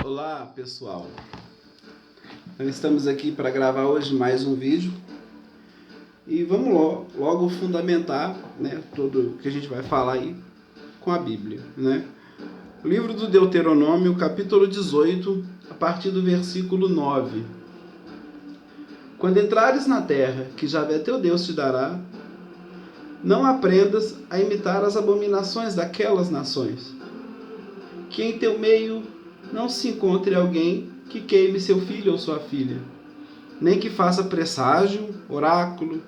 Olá pessoal, nós estamos aqui para gravar hoje mais um vídeo e vamos logo fundamentar, né, tudo que a gente vai falar aí com a Bíblia, né? O livro do Deuteronômio, capítulo 18, a partir do versículo 9. Quando entrares na terra que Javé teu Deus te dará, não aprendas a imitar as abominações daquelas nações, que em teu meio não se encontre alguém que queime seu filho ou sua filha, nem que faça presságio, oráculo,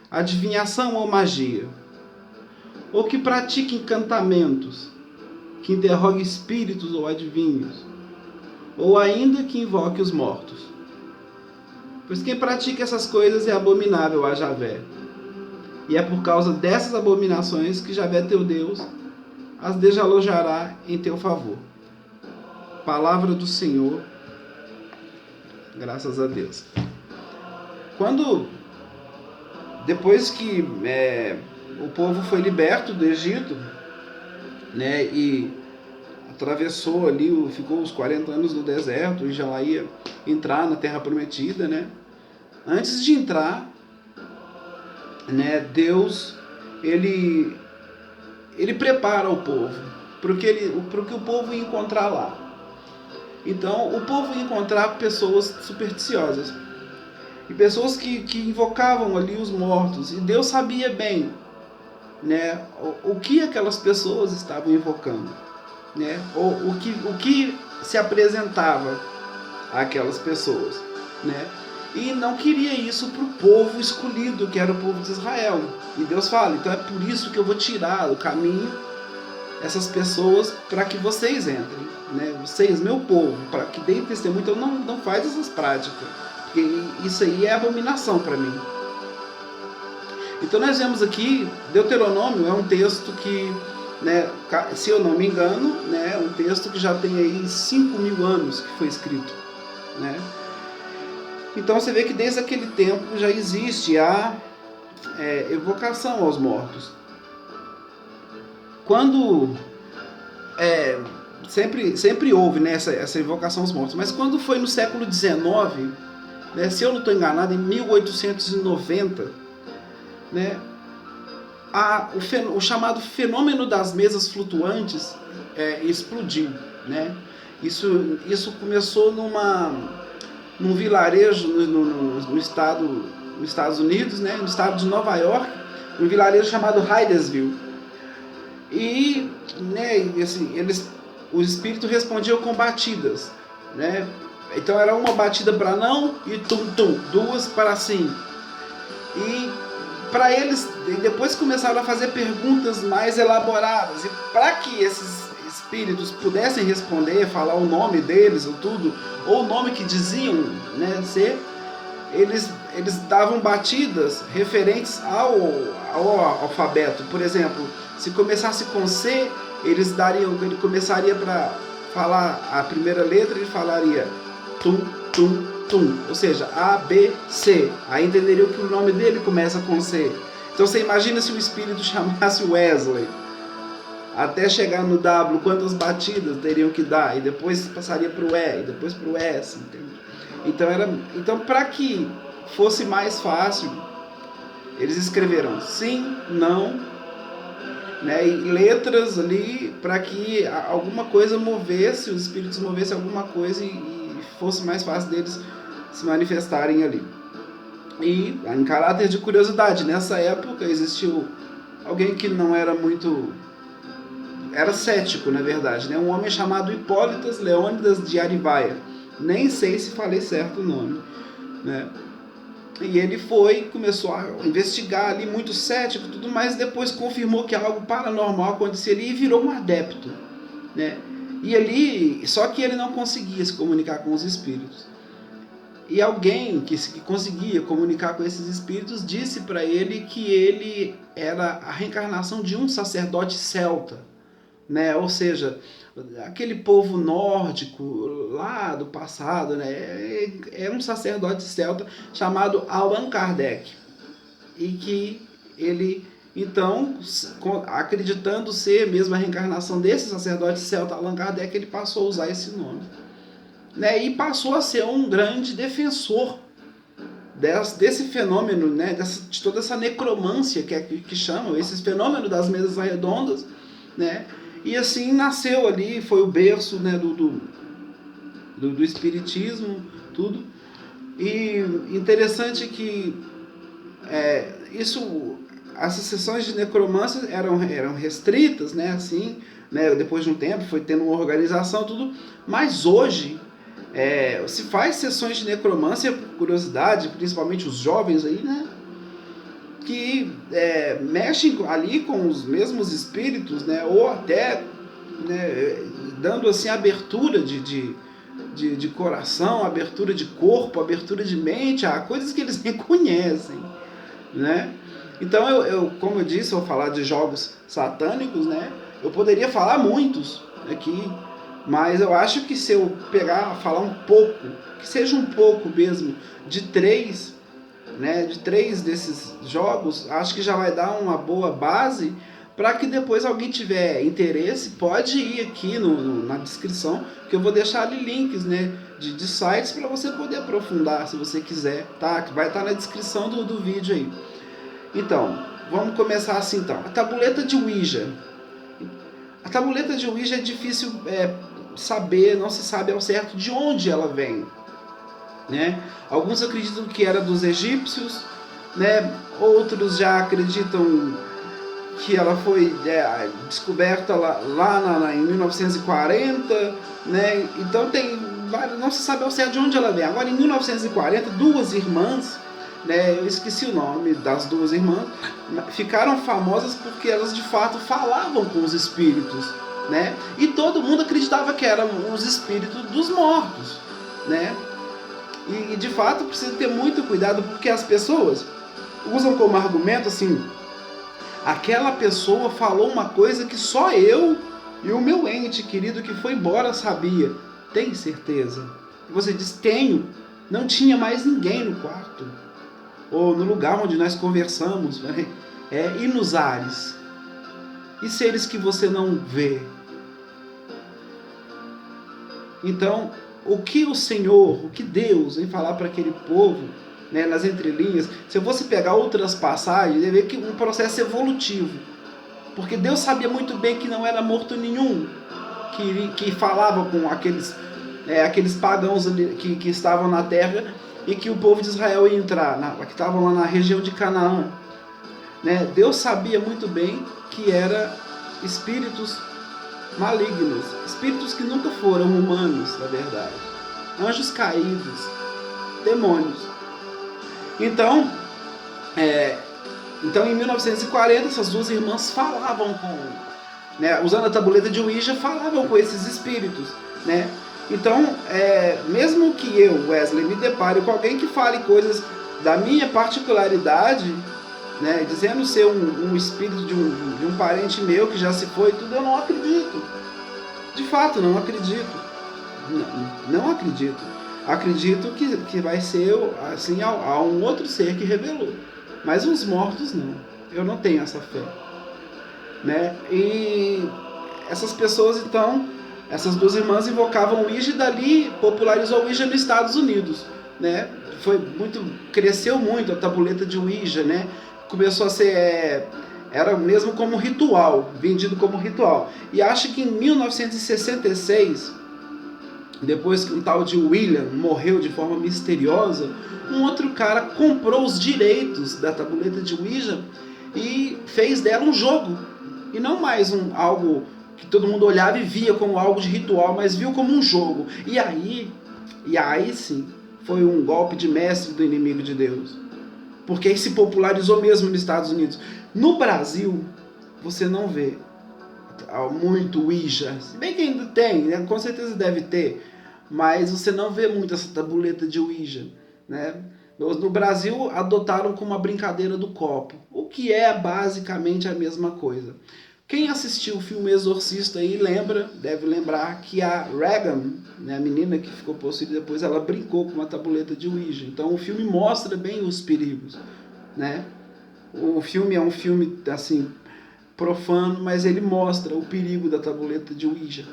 adivinhação ou magia, ou que pratique encantamentos, que interrogue espíritos ou adivinhos, ou ainda que invoque os mortos. Pois quem pratica essas coisas é abominável a Javé, e é por causa dessas abominações que Javé teu Deus as desalojará em teu favor. Palavra do Senhor, graças a Deus. Depois que o povo foi liberto do Egito, né, e atravessou ali, ficou os 40 anos no deserto e já ia entrar na Terra Prometida, né? Antes de entrar, né, Deus ele prepara o povo para o que o povo ia encontrar lá. Então, o povo ia encontrar pessoas supersticiosas e pessoas que invocavam ali os mortos. E Deus sabia bem, né, o que aquelas pessoas estavam invocando, né, o que se apresentava àquelas pessoas, né? E não queria isso para o povo escolhido, que era o povo de Israel. E Deus fala, então é por isso que eu vou tirar do caminho essas pessoas para que vocês entrem, né? Vocês, meu povo, para que deem testemunho. Então não faz essas práticas, porque isso aí é abominação para mim. Então nós vemos aqui, Deuteronômio é um texto que, né, se eu não me engano, né, é um texto que já tem aí 5.000 anos que foi escrito, né? Então você vê que desde aquele tempo já existe a evocação aos mortos. Quando sempre houve, né, essa evocação aos mortos, mas quando foi no século XIX, né, se eu não estou enganado, em 1890, né, o chamado fenômeno das mesas flutuantes explodiu, né? Isso começou num vilarejo nos Estados Unidos, né, no estado de Nova York, um vilarejo chamado Hydesville. E, né, assim, os espíritos respondiam com batidas, né? Então era uma batida para não e tum-tum, duas para sim. E para eles, depois começaram a fazer perguntas mais elaboradas. E para que esses espíritos pudessem responder, falar o nome deles ou tudo, ou o nome que diziam, né, ser, eles davam batidas referentes ao alfabeto. Por exemplo, se começasse com C, ele começaria para falar a primeira letra, ele falaria tum, tum, tum, ou seja, A, B, C. Aí entenderiam que o nome dele começa com C. Então você imagina se o espírito chamasse Wesley, até chegar no W, quantas batidas teriam que dar, e depois passaria para o E, e depois para o S, entende? Então para que fosse mais fácil, eles escreveram sim, não, né, e letras ali para que alguma coisa movesse, os espíritos movessem alguma coisa e fosse mais fácil deles se manifestarem ali. E em caráter de curiosidade, nessa época existiu alguém que não era muito... era cético, na verdade, né? Um homem chamado Hipólitas Leônidas de Arivaia. Nem sei se falei certo o nome, né? E ele começou a investigar ali, muito cético, tudo mais, depois confirmou que algo paranormal acontecia ali e virou um adepto, né? Só que ele não conseguia se comunicar com os espíritos. E alguém que conseguia comunicar com esses espíritos disse para ele que ele era a reencarnação de um sacerdote celta, né? Ou seja, aquele povo nórdico lá do passado, né? É um sacerdote celta chamado Allan Kardec, e que ele, então, acreditando ser mesmo a reencarnação desse sacerdote celta Allan Kardec, ele passou a usar esse nome, né, e passou a ser um grande defensor desse fenômeno, né, de toda essa necromância que chamam, esses fenômenos das mesas redondas, né, e assim nasceu ali, foi o berço, né, do espiritismo, tudo. E interessante que essas sessões de necromância eram restritas, né, assim, né, depois de um tempo foi tendo uma organização, tudo, mas hoje se faz sessões de necromância por curiosidade, principalmente os jovens aí, né, que mexem ali com os mesmos espíritos, né, ou até, né, dando assim abertura de coração, abertura de corpo, abertura de mente, a coisas que eles nem conhecem, né? Então como eu disse, eu vou falar de jogos satânicos, né? Eu poderia falar muitos aqui, mas eu acho que se eu falar um pouco, que seja um pouco mesmo, de três, né? De três desses jogos, acho que já vai dar uma boa base para que depois alguém tiver interesse, pode ir aqui na descrição, que eu vou deixar ali links, né, de sites para você poder aprofundar, se você quiser, tá? Que vai estar na descrição do vídeo aí. Então, vamos começar assim então. A tabuleta de Ouija. A tabuleta de Ouija é difícil saber, não se sabe ao certo de onde ela vem, né? Alguns acreditam que era dos egípcios, né? Outros já acreditam que ela foi descoberta lá em 1940, né? Então não se sabe ao certo de onde ela vem. Agora, em 1940, duas irmãs, né, eu esqueci o nome das duas irmãs, ficaram famosas porque elas de fato falavam com os espíritos, né? E todo mundo acreditava que eram os espíritos dos mortos, né? E de fato precisa ter muito cuidado, porque as pessoas usam como argumento assim: aquela pessoa falou uma coisa que só eu e o meu ente querido que foi embora sabia. Tem certeza? E você diz: tenho. Não tinha mais ninguém no quarto, ou no lugar onde nós conversamos, né? E nos ares? E seres que você não vê? Então, o que o Senhor, o que Deus vem falar para aquele povo, né, nas entrelinhas, se eu fosse pegar outras passagens, eu ver que um processo evolutivo, porque Deus sabia muito bem que não era morto nenhum que falava com aqueles pagãos que estavam na terra, e que o povo de Israel ia entrar, que estavam lá na região de Canaã, né? Deus sabia muito bem que eram espíritos malignos, espíritos que nunca foram humanos, na verdade, anjos caídos, demônios. Então, em 1940, essas duas irmãs falavam usando a tabuleta de Ouija, falavam com esses espíritos, né? Então, mesmo que eu, Wesley, me depare com alguém que fale coisas da minha particularidade, né, dizendo ser um espírito de um parente meu que já se foi, tudo, eu não acredito. De fato, não acredito. Não acredito. Acredito que vai ser assim a um outro ser que revelou. Mas os mortos não. Eu não tenho essa fé, né? E essas pessoas, então, essas duas irmãs invocavam o Ouija, e dali popularizou o Ouija nos Estados Unidos, né? Cresceu muito a tabuleta de Ouija, né? Começou a ser era mesmo como ritual, vendido como ritual. E acho que em 1966, depois que um tal de William morreu de forma misteriosa, um outro cara comprou os direitos da tabuleta de Ouija e fez dela um jogo, e não mais algo que todo mundo olhava e via como algo de ritual, mas viu como um jogo. E aí sim, foi um golpe de mestre do inimigo de Deus, porque aí se popularizou mesmo nos Estados Unidos. No Brasil, você não vê muito Ouija, se bem que ainda tem, né? Com certeza deve ter, mas você não vê muito essa tabuleta de Ouija, né? No Brasil, adotaram como uma brincadeira do copo, o que é basicamente a mesma coisa. Quem assistiu o filme Exorcista aí deve lembrar que a Regan, né, a menina que ficou possuída depois, ela brincou com uma tabuleta de Ouija. Então o filme mostra bem os perigos, né? O filme é um filme assim profano, mas ele mostra o perigo da tabuleta de Ouija.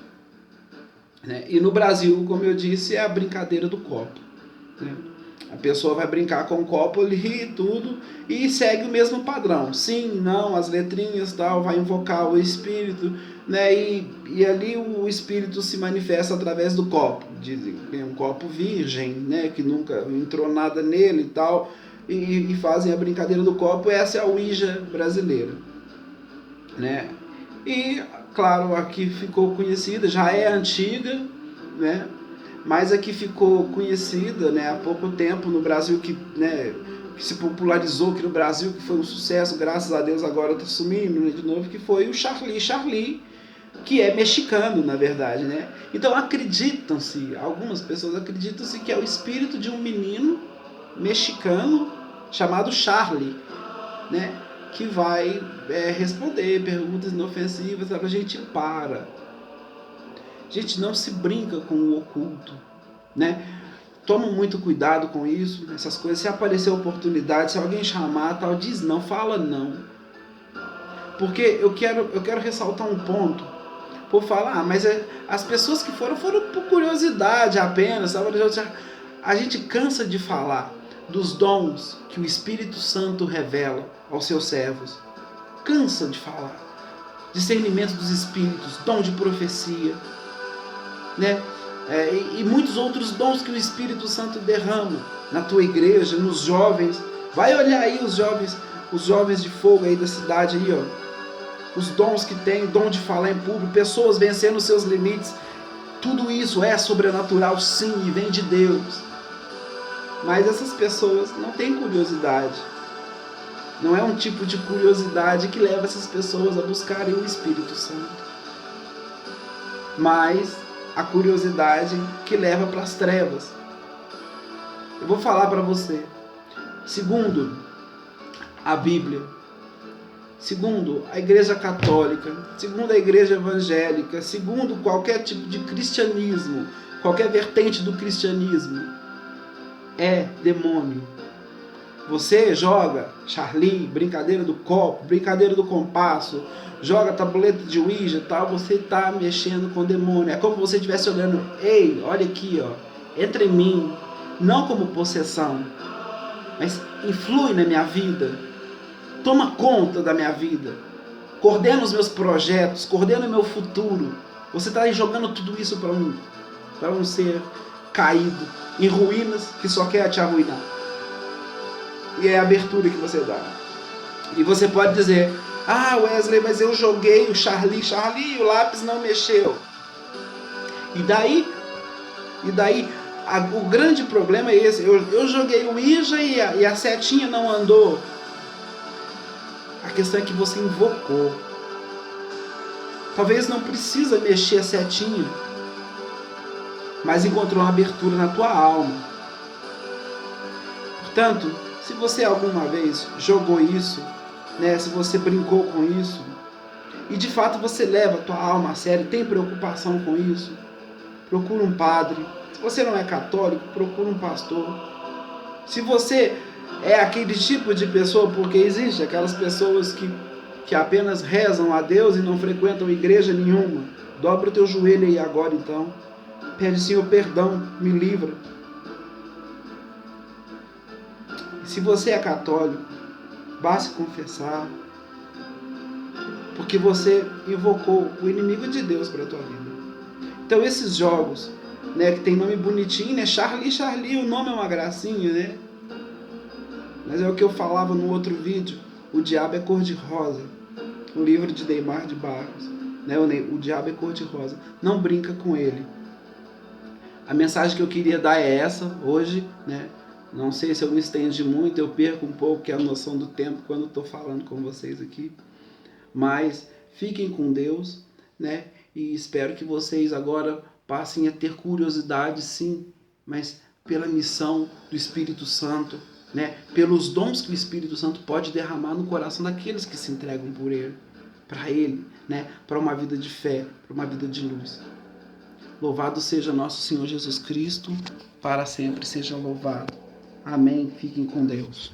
né? E no Brasil, como eu disse, é a brincadeira do copo, né? A pessoa vai brincar com o copo ali e tudo, e segue o mesmo padrão. Sim, não, as letrinhas tal, vai invocar o espírito, né? E ali o espírito se manifesta através do copo. Dizem que é um copo virgem, né? Que nunca entrou nada nele e tal. E fazem a brincadeira do copo. Essa é a Ouija brasileira, né? E, claro, aqui ficou conhecida, já é antiga, né? Mas a que ficou conhecida, né, há pouco tempo no Brasil, né, que se popularizou aqui no Brasil, que foi um sucesso, graças a Deus agora está sumindo, né, de novo, que foi o Charlie, que é mexicano, na verdade, né? Então acreditam-se, algumas pessoas acreditam-se que é o espírito de um menino mexicano chamado Charlie, né, que vai responder perguntas inofensivas, a gente para. Gente, não se brinca com o oculto, né? Toma muito cuidado com isso, essas coisas. Se aparecer oportunidade, se alguém chamar, tal, diz não, fala não. Porque eu quero ressaltar um ponto. Por falar, mas as pessoas que foram por curiosidade apenas. A gente cansa de falar dos dons que o Espírito Santo revela aos seus servos. Cansa de falar. Discernimento dos espíritos, dom de profecia, né? E muitos outros dons que o Espírito Santo derrama na tua igreja, nos jovens. Vai olhar aí os jovens de fogo aí da cidade aí, ó. Os dons que tem, dom de falar em público, pessoas vencendo os seus limites. Tudo isso é sobrenatural, sim, e vem de Deus. Mas essas pessoas não têm curiosidade. Não é um tipo de curiosidade que leva essas pessoas a buscarem o Espírito Santo. Mas a curiosidade que leva para as trevas. Eu vou falar para você. Segundo a Bíblia, segundo a Igreja Católica, segundo a Igreja Evangélica, segundo qualquer tipo de cristianismo, qualquer vertente do cristianismo, é demônio. Você joga Charlie, brincadeira do copo, brincadeira do compasso, joga tabuleta de Ouija e tal, você está mexendo com o demônio. É como se você estivesse olhando, ei, olha aqui, ó, entra em mim, não como possessão, mas influi na minha vida, toma conta da minha vida, coordena os meus projetos, coordena o meu futuro. Você está aí jogando tudo isso para um ser caído, em ruínas, que só quer te arruinar. E é a abertura que você dá. E você pode dizer, ah, Wesley, mas eu joguei o Charlie, o lápis não mexeu. E daí o grande problema é esse. Eu joguei o Ouija e a setinha não andou. A questão é que você invocou. Talvez não precisa mexer a setinha, mas encontrou uma abertura na tua alma. Portanto, se você alguma vez jogou isso, né, se você brincou com isso, e de fato você leva a tua alma a sério, tem preocupação com isso, procura um padre. Se você não é católico, procura um pastor. Se você é aquele tipo de pessoa, porque existe aquelas pessoas que apenas rezam a Deus e não frequentam igreja nenhuma, dobra o teu joelho aí agora então, pede, Senhor, perdão, me livra. Se você é católico, vá se confessar, porque você invocou o inimigo de Deus para a tua vida. Então esses jogos, né, que tem nome bonitinho, né, Charlie, o nome é uma gracinha, né? Mas é o que eu falava no outro vídeo, o diabo é cor-de-rosa, o livro de Neymar de Barros, né, o diabo é cor-de-rosa, não brinca com ele. A mensagem que eu queria dar é essa hoje, né? Não sei se eu me estendi muito, eu perco um pouco a noção do tempo quando estou falando com vocês aqui. Mas fiquem com Deus, né? E espero que vocês agora passem a ter curiosidade, sim, mas pela missão do Espírito Santo, né? Pelos dons que o Espírito Santo pode derramar no coração daqueles que se entregam por Ele, para Ele, né? Para uma vida de fé, para uma vida de luz. Louvado seja nosso Senhor Jesus Cristo, para sempre seja louvado. Amém. Fiquem com Deus.